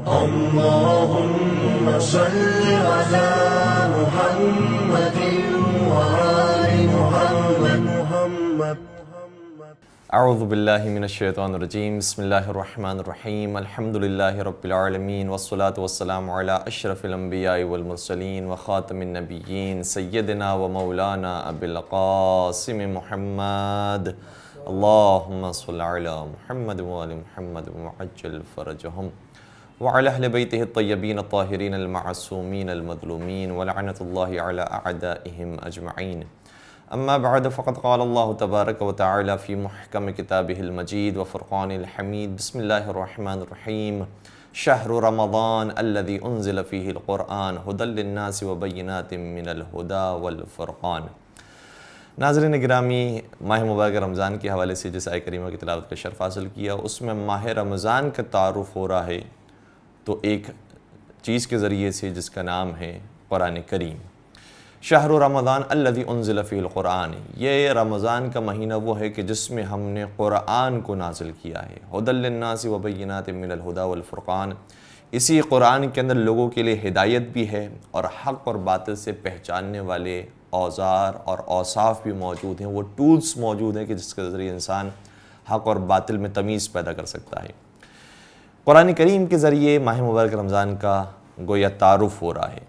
اللهم صل على محمد وآل محمد. اعوذ باللہ من الشیطان الرجیم. بسم اللہ الرحمن الرحیم. الحمدللہ رب العالمین والصلاة والسلام علی اشرف الانبیاء والمرسلین وخاتم النبیین سیدنا و مولانا ابی القاسم محمد. اللہم صل علی محمد وآل محمد وعجل فرجہم وعلی اہل بیتہ الطیبین الطاہرین المعصومین المظلومین ولعنۃ اللہ علی اعدائہم اجمعین. اما بعد فقد قال اللہ تبارک و تعالی فی محکم کتابہ المجید وفرقان الحمید. بسم اللہ الرحمن الرحیم. شہر رمضان الذی انزل فیہ القرآن ھدی للناس وبینات من الھدی والفرقان. ناظرین گرامی، ماہ مبارک رمضان کے حوالے سے جس آیت کریمہ کی تلاوت کا شرف حاصل کیا، اس میں ماہ رمضان کا تعارف ہو رہا ہے تو ایک چیز کے ذریعے سے جس کا نام ہے قرآن کریم. شہر رمضان الذی انزل فیہ القرآن، یہ رمضان کا مہینہ وہ ہے کہ جس میں ہم نے قرآن کو نازل کیا ہے. ھدی للناس وبینات من الھدی والفرقان، اسی قرآن کے اندر لوگوں کے لیے ہدایت بھی ہے اور حق اور باطل سے پہچاننے والے اوزار اور اوصاف بھی موجود ہیں، وہ ٹولز موجود ہیں کہ جس کے ذریعے انسان حق اور باطل میں تمیز پیدا کر سکتا ہے. قرآن کریم کے ذریعے ماہ مبارک رمضان کا گویا تعارف ہو رہا ہے.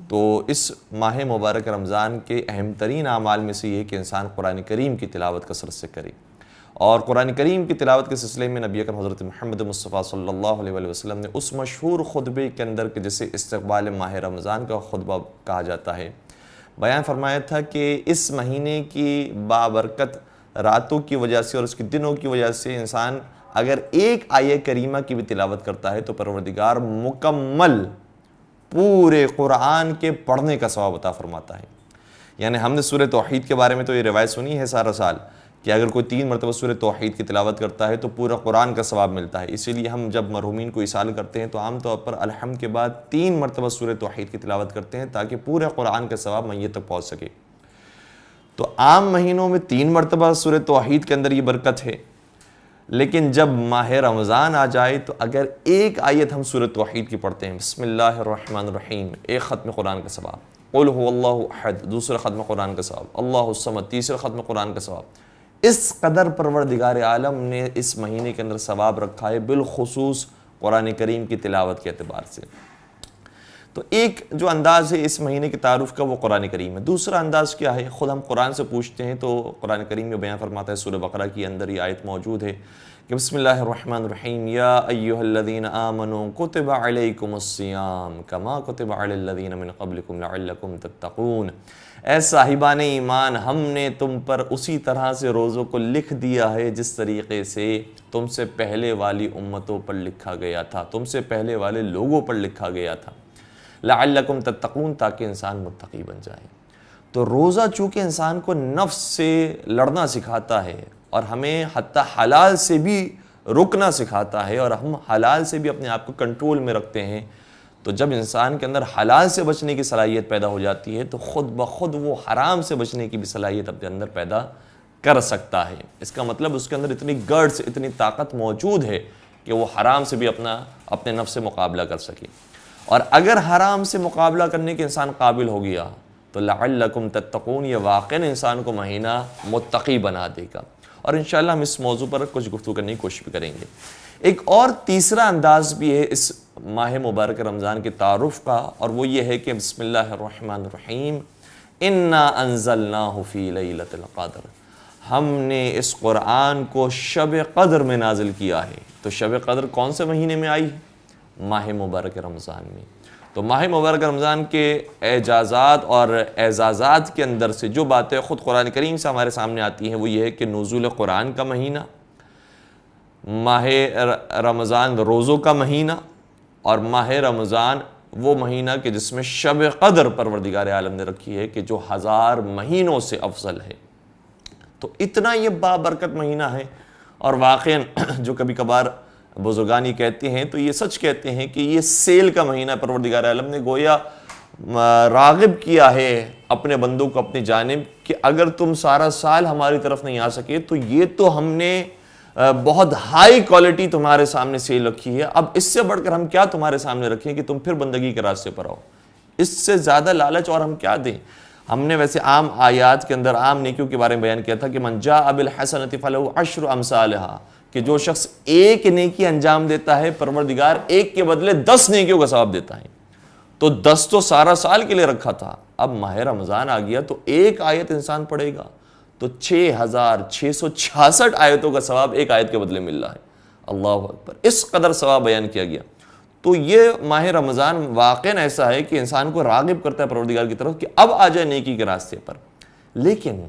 تو اس ماہ مبارک رمضان کے اہم ترین اعمال میں سے یہ ہے کہ انسان قرآن کریم کی تلاوت کثرت سے کرے. اور قرآن کریم کی تلاوت کے سلسلے میں نبی اکرم حضرت محمد مصطفیٰ صلی اللہ علیہ وآلہ وسلم نے اس مشہور خطبے کے اندر کہ جسے استقبال ماہ رمضان کا خطبہ کہا جاتا ہے، بیان فرمایا تھا کہ اس مہینے کی بابرکت راتوں کی وجہ سے اور اس کے دنوں کی وجہ سے انسان اگر ایک آیہ کریمہ کی بھی تلاوت کرتا ہے تو پروردگار مکمل پورے قرآن کے پڑھنے کا ثواب عطا فرماتا ہے. یعنی ہم نے سورہ توحید کے بارے میں تو یہ روایت سنی ہے سارا سال کہ اگر کوئی 3 مرتبہ سورہ توحید کی تلاوت کرتا ہے تو پورا قرآن کا ثواب ملتا ہے. اسی لیے ہم جب مرحومین کو اصال کرتے ہیں تو عام طور پر الحمد کے بعد 3 مرتبہ سورہ توحید کی تلاوت کرتے ہیں تاکہ پورے قرآن کا ثواب میت تک پہنچ سکے. تو عام مہینوں میں 3 مرتبہ سورہ توحید کے اندر یہ برکت ہے، لیکن جب ماہ رمضان آ جائے تو اگر ایک آیت ہم سورۃ توحید کی پڑھتے ہیں، بسم اللہ الرحمن الرحیم، ایک ختم قرآن کا ثواب، قل هو اللہ احد دوسرا ختم قرآن کا ثواب، اللہ الصمد تیسرا ختم قرآن کا ثواب. اس قدر پروردگار عالم نے اس مہینے کے اندر ثواب رکھا ہے، بالخصوص قرآن کریم کی تلاوت کے اعتبار سے. تو ایک جو انداز ہے اس مہینے کے تعارف کا وہ قرآن کریم ہے. دوسرا انداز کیا ہے؟ خود ہم قرآن سے پوچھتے ہیں تو قرآن کریم میں بیان فرماتا ہے، سورہ بقرہ کی اندر یہ آیت موجود ہے کہ بسم اللہ الرحمن الرحیم، یا ایہا الذین آمنوا کتب علیکم الصیام کما کتب علی الذین من قبلکم لعلکم تتقون. اے صاحبان ایمان، ہم نے تم پر اسی طرح سے روزوں کو لکھ دیا ہے جس طریقے سے تم سے پہلے والی امتوں پر لکھا گیا تھا، تم سے پہلے والے لوگوں پر لکھا گیا تھا، لعلکم تتقون، تاکہ انسان متقی بن جائے. تو روزہ چونکہ انسان کو نفس سے لڑنا سکھاتا ہے اور ہمیں حتی حلال سے بھی رکنا سکھاتا ہے اور ہم حلال سے بھی اپنے آپ کو کنٹرول میں رکھتے ہیں، تو جب انسان کے اندر حلال سے بچنے کی صلاحیت پیدا ہو جاتی ہے تو خود بخود وہ حرام سے بچنے کی بھی صلاحیت اپنے اندر پیدا کر سکتا ہے. اس کا مطلب اس کے اندر اتنی گرڈس، اتنی طاقت موجود ہے کہ وہ حرام سے بھی اپنے نفس سے مقابلہ کر سکے. اور اگر حرام سے مقابلہ کرنے کے انسان قابل ہو گیا تو لعلکم تتقون، یہ واقعاً انسان کو مہینہ متقی بنا دے گا. اور انشاءاللہ ہم اس موضوع پر کچھ گفتگو کرنے کی کوشش بھی کریں گے. ایک اور تیسرا انداز بھی ہے اس ماہ مبارک رمضان کے تعارف کا، اور وہ یہ ہے کہ بسم اللہ الرحمن الرحیم، انا انزلناہ فی لیلۃ القدر، ہم نے اس قرآن کو شب قدر میں نازل کیا ہے. تو شب قدر کون سے مہینے میں آئی ہے؟ ماہ مبارک رمضان میں. تو ماہ مبارک رمضان کے اعجازات اور اعزازات کے اندر سے جو باتیں خود قرآن کریم سے ہمارے سامنے آتی ہیں وہ یہ ہے کہ نزول قرآن کا مہینہ، ماہ رمضان روزوں کا مہینہ، اور ماہ رمضان وہ مہینہ کہ جس میں شب قدر پروردگار عالم نے رکھی ہے کہ جو 1000 مہینوں سے افضل ہے. تو اتنا یہ بابرکت مہینہ ہے. اور واقعاً جو کبھی کبھار بزرگانی کہتے ہیں تو یہ سچ کہتے ہیں کہ یہ سیل کا مہینہ پروردگار عالم نے گویا راغب کیا ہے اپنے بندوں کو اپنی جانب کہ اگر تم سارا سال ہماری طرف نہیں آ سکے تو یہ تو ہم نے بہت ہائی کوالٹی تمہارے سامنے سے رکھی ہے، اب اس سے بڑھ کر ہم کیا تمہارے سامنے رکھیں کہ تم پھر بندگی کے راستے پر آؤ؟ اس سے زیادہ لالچ اور ہم کیا دیں؟ ہم نے ویسے عام آیات کے اندر عام نیکیوں کے بارے میں بیان کیا تھا کہ من جاء بالحسنۃ فلہ عشر امثالھا، کہ جو شخص ایک نیکی انجام دیتا ہے پروردگار ایک کے بدلے 10 نیکیوں کا ثواب دیتا ہے۔ تو 10 تو سارا سال کے لیے رکھا تھا، اب ماہ رمضان آ گیا تو ایک آیت انسان پڑھے گا تو 6666 آیتوں کا ثواب ایک آیت کے بدلے مل رہا ہے۔ اللہ اکبر، اس قدر ثواب بیان کیا گیا۔ تو یہ ماہ رمضان واقعاً ایسا ہے کہ انسان کو راغب کرتا ہے پروردگار کی طرف کہ اب آ جائے نیکی کے راستے پر۔ لیکن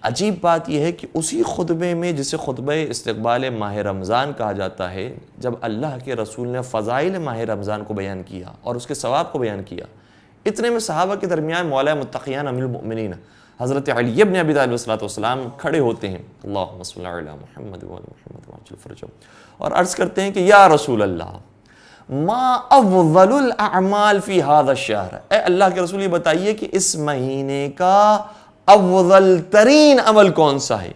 عجیب بات یہ ہے کہ اسی خطبے میں جسے خطبہ استقبال ماہ رمضان کہا جاتا ہے، جب اللہ کے رسول نے فضائل ماہ رمضان کو بیان کیا اور اس کے ثواب کو بیان کیا، اتنے میں صحابہ کے درمیان مولا متقیان امیر المؤمنین حضرت علی بن ابی طالب علیہ السلام کھڑے ہوتے ہیں، اللہم صلی علی محمد و علی محمد وعجل فرجہ، اور عرض کرتے ہیں کہ یا رسول اللہ ما افضل الاعمال فی هذا الشہر، اے اللہ کے رسول یہ بتائیے کہ اس مہینے کا افضل ترین عمل کون سا ہے؟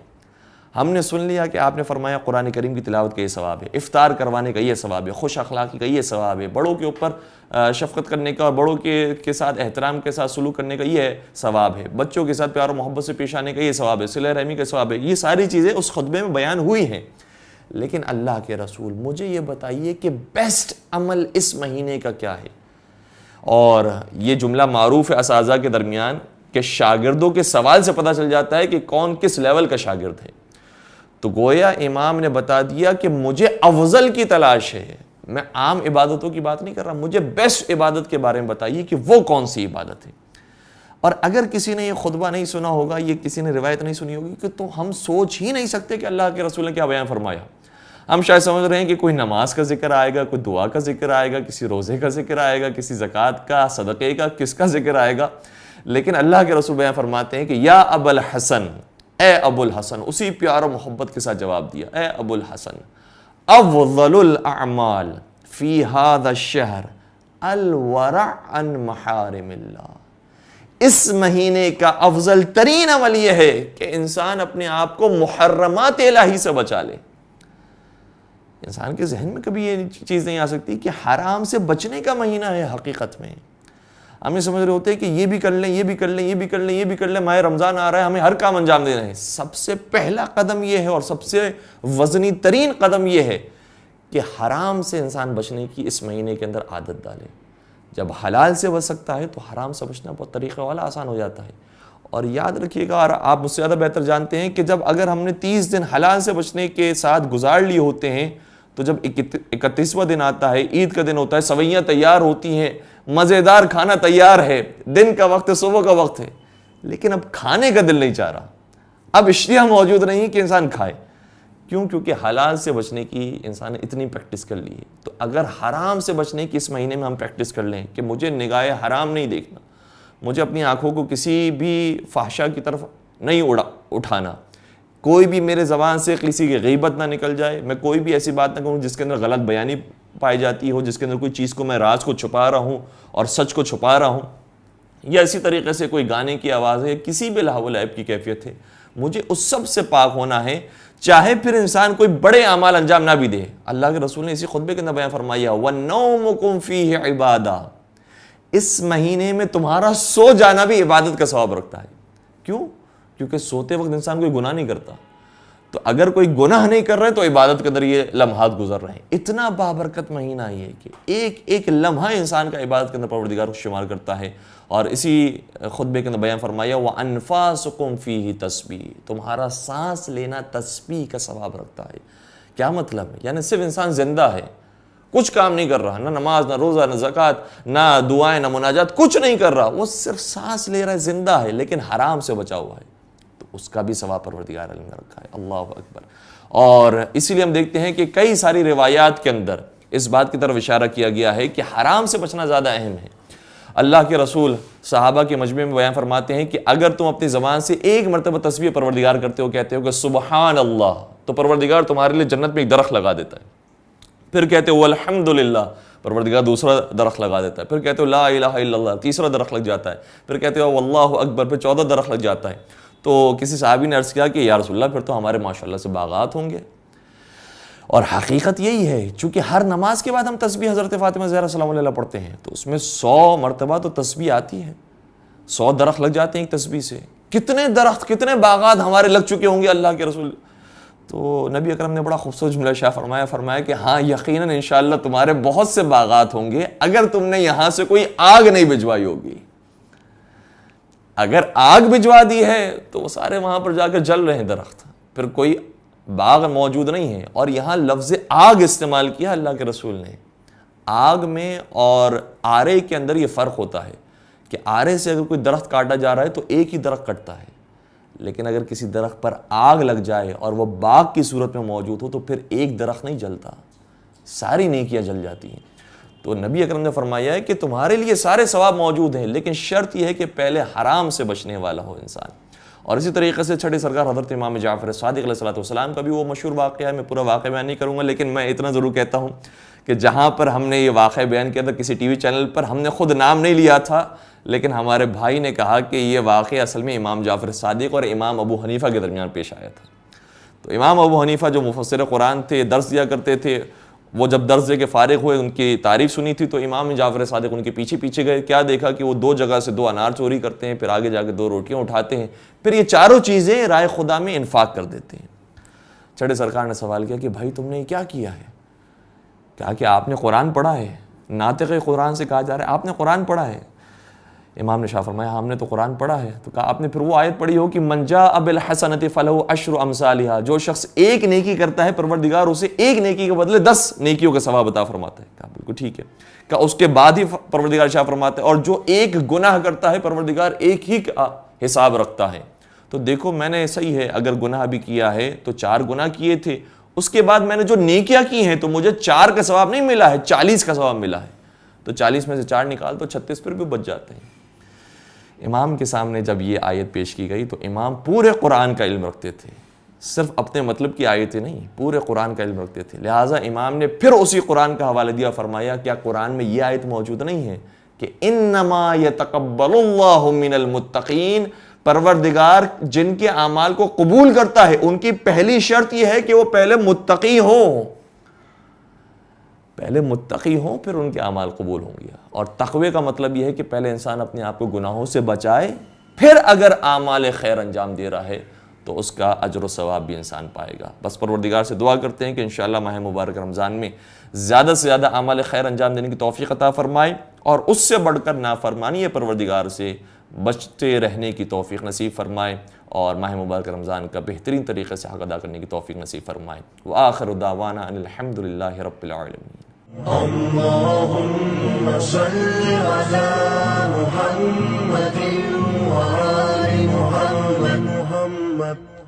ہم نے سن لیا کہ آپ نے فرمایا قرآن کریم کی تلاوت کا یہ ثواب ہے، افطار کروانے کا یہ ثواب ہے، خوش اخلاقی کا یہ ثواب ہے، بڑوں کے اوپر شفقت کرنے کا اور بڑوں کے ساتھ احترام کے ساتھ سلوک کرنے کا یہ ثواب ہے، بچوں کے ساتھ پیار و محبت سے پیش آنے کا یہ ثواب ہے، صلہ رحمی کا ثواب ہے۔ یہ ساری چیزیں اس خطبے میں بیان ہوئی ہیں، لیکن اللہ کے رسول مجھے یہ بتائیے کہ بیسٹ عمل اس مہینے کا کیا ہے؟ اور یہ جملہ معروف ہے اساتذہ کے درمیان کہ شاگردوں کے سوال سے پتہ چل جاتا ہے کہ کون کس لیول کا شاگرد ہے۔ تو گویا امام نے بتا دیا کہ مجھے افضل کی تلاش ہے، میں عام عبادتوں کی بات نہیں کر رہا، مجھے بیسٹ عبادت کے بارے میں بتائیے کہ وہ کون سی عبادت ہے۔ اور اگر کسی نے یہ خطبہ نہیں سنا ہوگا، یہ کسی نے روایت نہیں سنی ہوگی، کہ تو ہم سوچ ہی نہیں سکتے کہ اللہ کے رسول نے کیا بیان فرمایا۔ ہم شاید سمجھ رہے ہیں کہ کوئی نماز کا ذکر آئے گا، کوئی دعا کا ذکر آئے گا، کسی روزے کا ذکر آئے گا، کسی زکوٰۃ کا، صدقے کا، کس کا ذکر آئے گا، لیکن اللہ کے رسول بیان فرماتے ہیں کہ یا ابو الحسن، اے ابو الحسن، اسی پیار و محبت کے ساتھ جواب دیا، اے ابو الحسن، افضل الاعمال فی هذا الشہر الورع عن محارم اللہ، اس مہینے کا افضل ترین عمل یہ ہے کہ انسان اپنے آپ کو محرمات الہی سے بچا لے۔ انسان کے ذہن میں کبھی یہ چیز نہیں آ سکتی کہ حرام سے بچنے کا مہینہ ہے۔ حقیقت میں ہم یہ سمجھ رہے ہوتے ہیں کہ یہ بھی کر لیں، یہ بھی کر لیں، یہ بھی کر لیں، یہ بھی کر لیں، ماہ رمضان آ رہا ہے، ہمیں ہر کام انجام دینا ہے۔ سب سے پہلا قدم یہ ہے اور سب سے وزنی ترین قدم یہ ہے کہ حرام سے انسان بچنے کی اس مہینے کے اندر عادت ڈالے۔ جب حلال سے بچ سکتا ہے تو حرام سے بچنا بہت طریقہ والا آسان ہو جاتا ہے۔ اور یاد رکھیے گا، اور آپ مجھ سے زیادہ بہتر جانتے ہیں کہ جب اگر ہم نے 30 دن حلال سے بچنے کے ساتھ گزار لیے ہوتے ہیں تو جب 31واں دن آتا ہے، عید کا دن ہوتا ہے، سوئیاں تیار ہوتی ہیں، مزیدار کھانا تیار ہے، دن کا وقت ہے، صبح کا وقت ہے، لیکن اب کھانے کا دل نہیں چاہ رہا، اب اشیاء موجود نہیں کہ انسان کھائے۔ کیوں؟ کیونکہ حلال سے بچنے کی انسان نے اتنی پریکٹس کر لی ہے۔ تو اگر حرام سے بچنے کی اس مہینے میں ہم پریکٹس کر لیں کہ مجھے نگاہ حرام نہیں دیکھنا، مجھے اپنی آنکھوں کو کسی بھی فحشا کی طرف نہیں اٹھانا، کوئی بھی میرے زبان سے کسی کی غیبت نہ نکل جائے، میں کوئی بھی ایسی بات نہ کروں جس کے اندر غلط بیانی پائی جاتی ہو، جس کے اندر کوئی چیز کو میں راز کو چھپا رہا ہوں اور سچ کو چھپا رہا ہوں، یا اسی طریقے سے کوئی گانے کی آواز ہے، کسی بھی لہو و لعب کی کیفیت ہے، مجھے اس سب سے پاک ہونا ہے، چاہے پھر انسان کوئی بڑے اعمال انجام نہ بھی دے۔ اللہ کے رسول نے اسی خطبے کے اندر بیان فرمایا وَالنَّوْمُكُمْ فِيهِ عِبَادَةٌ، اس مہینے میں تمہارا سو جانا بھی عبادت کا ثواب رکھتا ہے۔ کیوں؟ کیونکہ سوتے وقت انسان کوئی گناہ نہیں کرتا، تو اگر کوئی گناہ نہیں کر رہے تو عبادت کے اندر یہ لمحات گزر رہے ہیں۔ اتنا بابرکت مہینہ یہ ہے کہ ایک ایک لمحہ انسان کا عبادت کے اندر پروردگار کو شمار کرتا ہے۔ اور اسی خطبے کے اندر بیان فرمایا وَأَنفَاسُكُمْ فِيهِ تسبیح، تمہارا سانس لینا تسبیح کا ثواب رکھتا ہے۔ کیا مطلب ہے؟ یعنی صرف انسان زندہ ہے، کچھ کام نہیں کر رہا، نہ نماز، نہ روزہ، نہ زکوٰۃ، نہ دعائیں، نہ مناجات، کچھ نہیں کر رہا، وہ صرف سانس لے رہا ہے، زندہ ہے، لیکن حرام سے بچا ہوا ہے، تو اس کا بھی ثواب پروردگار عالم نے رکھا ہے۔ اللہ اکبر۔ اور اسی لیے ہم دیکھتے ہیں کہ کئی ساری روایات کے اندر اس بات کی طرف اشارہ کیا گیا ہے کہ حرام سے بچنا زیادہ اہم ہے۔ اللہ کے رسول صحابہ کے مجمع میں بیان فرماتے ہیں کہ اگر تم اپنی زبان سے ایک مرتبہ تسبیح پروردگار کرتے ہو، کہتے ہو کہ سبحان اللہ، تو پروردگار تمہارے لیے جنت میں ایک درخت لگا دیتا ہے۔ پھر کہتے ہو الحمدللہ، پروردگار دوسرا درخت لگا دیتا ہے۔ پھر کہتے ہو لا الہ الا اللہ، تیسرا درخت لگ جاتا ہے۔ پھر کہتے ہو واللہ اکبر، پھر 14 درخت لگ جاتا ہے۔ تو کسی صحابی نے عرض کیا کہ یا رسول اللہ، پھر تو ہمارے ماشاءاللہ سے باغات ہوں گے۔ اور حقیقت یہی ہے، چونکہ ہر نماز کے بعد ہم تسبیح حضرت فاطمہ زہرا سلام علیہ پڑھتے ہیں، تو اس میں 100 مرتبہ تو تسبیح آتی ہے، 100 درخت لگ جاتے ہیں ایک تسبیح سے. کتنے درخت، کتنے باغات ہمارے لگ چکے ہوں گے اللہ کے رسول. تو نبی اکرم نے بڑا خوبصورت جملہ شاہ فرمایا کہ ہاں یقیناً انشاءاللہ تمہارے بہت سے باغات ہوں گے اگر تم نے یہاں سے کوئی آگ نہیں بھجوائی ہوگی. اگر آگ بھجوا دی ہے تو وہ سارے وہاں پر جا کے جل رہے ہیں درخت، پھر کوئی باغ موجود نہیں ہے. اور یہاں لفظ آگ استعمال کیا اللہ کے رسول نے. آگ میں اور آرے کے اندر یہ فرق ہوتا ہے کہ آرے سے اگر کوئی درخت کاٹا جا رہا ہے تو ایک ہی درخت کٹتا ہے، لیکن اگر کسی درخت پر آگ لگ جائے اور وہ باغ کی صورت میں موجود ہو تو پھر ایک درخت نہیں جلتا، ساری نیکیاں جل جاتی ہیں. تو نبی اکرم نے فرمایا ہے کہ تمہارے لیے سارے ثواب موجود ہیں، لیکن شرط یہ ہے کہ پہلے حرام سے بچنے والا ہو انسان. اور اسی طریقے سے چھٹے سرکار حضرت امام جعفر صادق علیہ السلام کا بھی وہ مشہور واقعہ ہے. میں پورا واقعہ بیان نہیں کروں گا، لیکن میں اتنا ضرور کہتا ہوں کہ جہاں پر ہم نے یہ واقعہ بیان کیا تھا کسی ٹی وی چینل پر، ہم نے خود نام نہیں لیا تھا، لیکن ہمارے بھائی نے کہا کہ یہ واقعہ اصل میں امام جعفر صادق اور امام ابو حنیفہ کے درمیان پیش آیا تھا. تو امام ابو حنیفہ جو مفسر قرآن تھے، درس دیا کرتے تھے، وہ جب درس دے کے فارغ ہوئے، ان کی تعریف سنی تھی، تو امام جعفر صادق ان کے پیچھے پیچھے گئے. کیا دیکھا کہ وہ 2 جگہ سے 2 انار چوری کرتے ہیں، پھر آگے جا کے 2 روٹیاں اٹھاتے ہیں، پھر یہ چاروں چیزیں رائے خدا میں انفاق کر دیتے ہیں. چھڑے سرکار نے سوال کیا کہ بھائی تم نے کیا کیا ہے؟ کہا کہ آپ نے قرآن پڑھا ہے، ناطق قرآن سے کہا جا رہا ہے آپ نے قرآن پڑھا ہے. امام نے شاہ فرمایا ہم نے تو قرآن پڑھا ہے. تو کہا آپ نے پھر وہ آیت پڑھی ہو کہ من جاء بالحسنۃ فلہ عشر امثالھا، جو شخص ایک نیکی کرتا ہے پروردگار اسے ایک نیکی کے بدلے 10 نیکیوں کا ثواب عطا فرماتا ہے. کہا بالکل ٹھیک ہے. کہا اس کے بعد ہی پروردگار شاہ فرماتا ہے اور جو ایک گناہ کرتا ہے پروردگار ایک ہی کا حساب رکھتا ہے. تو دیکھو میں نے صحیح ہے، اگر گناہ بھی کیا ہے تو 4 گناہ کیے تھے، اس کے بعد میں نے جو نیکیاں کی ہیں تو مجھے 4 کا ثواب نہیں ملا ہے، 40 کا ثواب ملا ہے. تو 40 میں سے 4 نکال تو 36 پھر بھی بچ جاتے ہیں. امام کے سامنے جب یہ آیت پیش کی گئی تو امام پورے قرآن کا علم رکھتے تھے، صرف اپنے مطلب کی آیتیں نہیں، پورے قرآن کا علم رکھتے تھے. لہٰذا امام نے پھر اسی قرآن کا حوالہ دیا، فرمایا کیا قرآن میں یہ آیت موجود نہیں ہے کہ انما یتقبل اللہ من المتقین، پروردگار جن کے اعمال کو قبول کرتا ہے ان کی پہلی شرط یہ ہے کہ وہ پہلے متقی ہوں، پہلے متقی ہوں پھر ان کے اعمال قبول ہوں گے. اور تقوی کا مطلب یہ ہے کہ پہلے انسان اپنے آپ کو گناہوں سے بچائے، پھر اگر اعمال خیر انجام دے رہا ہے تو اس کا اجر و ثواب بھی انسان پائے گا. بس پروردگار سے دعا کرتے ہیں کہ انشاءاللہ ماہ مبارک رمضان میں زیادہ سے زیادہ اعمال خیر انجام دینے کی توفیق عطا فرمائے، اور اس سے بڑھ کر نافرمانی پروردگار سے بچتے رہنے کی توفیق نصیب فرمائے، اور ماہ مبارک رمضان کا بہترین طریقے سے حق ادا کرنے کی توفیق نصیب فرمائے. وآخر دعوانا ان الحمد للہ رب العالمین. اللهم صل على محمد وآل محمد